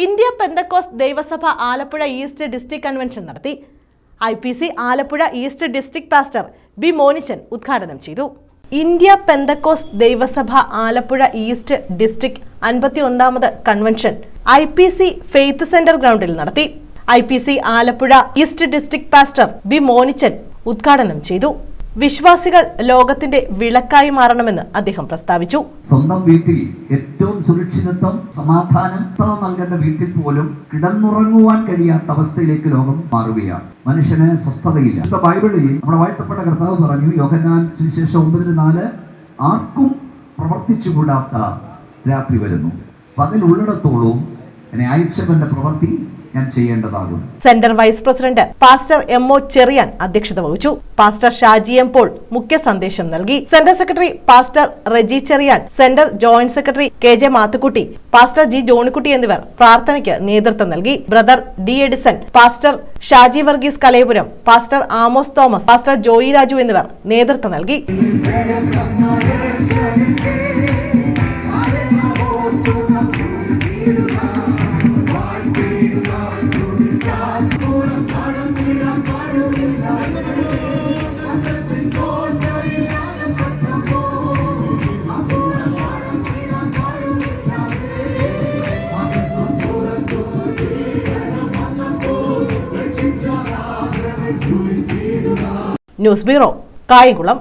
India Pentecost ദൈവസഭ Alappuzha east district convention നടത്തി. IPC Alappuzha east district pastor B Monichan ഉദ്ഘാടനം ചെയ്തു. ഇന്ത്യ പെന്തക്കോസ്ത് ദൈവസഭ ആലപ്പുഴ ഈസ്റ്റ് ഡിസ്ട്രിക്ട് 51ാമത് കൺവെൻഷൻ IPC ഫെയ്ത്ത് സെന്റർ ഗ്രൗണ്ടിൽ നടത്തി. IPC Alappuzha east district pastor B Monichan ഉദ്ഘാടനം ചെയ്തു. വിശ്വാസികൾ ലോകത്തിന്റെ വിളക്കായി മാറണമെന്ന് അദ്ദേഹം പ്രസ്താവിച്ചു. സ്വന്തം വീട്ടിൽ ഏറ്റവും സുരക്ഷിതത്വം, സമാധാനം നൽകേണ്ട വീട്ടിൽ പോലും കിടന്നുറങ്ങുവാൻ കഴിയാത്ത അവസ്ഥയിലേക്ക് ലോകം മാറുകയാണ്. മനുഷ്യന് സ്വസ്ഥതയില്ല. ബൈബിളിൽ നമ്മുടെ വാഴ്ത്തപ്പെട്ട കർത്താവ് പറഞ്ഞു, യോഹന്നാൻ സുവിശേഷം 9:4, ആർക്കും പ്രവർത്തിച്ചുകൂടാത്ത രാത്രി വരുന്നു, പകൽ ഉള്ളിടത്തോളം എന്നെ അയച്ചവന്റെ പ്രവൃത്തി ഞാൻ ചെയ്യേണ്ടതാകും. Centre vice president pastor MO Cherian അധ്യക്ഷത വഹിച്ചു. പാസ്റ്റർ ഷാജി M പോൾ മുഖ്യ സന്ദേശം നൽകി. Centre secretary pastor Reji Cherian, centre joint secretary KJ Mathukutty, pastor G Johnykutty എന്നിവർ പ്രാർത്ഥനയ്ക്ക് നേതൃത്വം നൽകി. Brother D Edison, pastor Shaji Varghese Kalayapuram, pastor Amos Thomas, pastor Joy Raju എന്നിവർ നേതൃത്വം നൽകി. News bureau, Kayamkulam.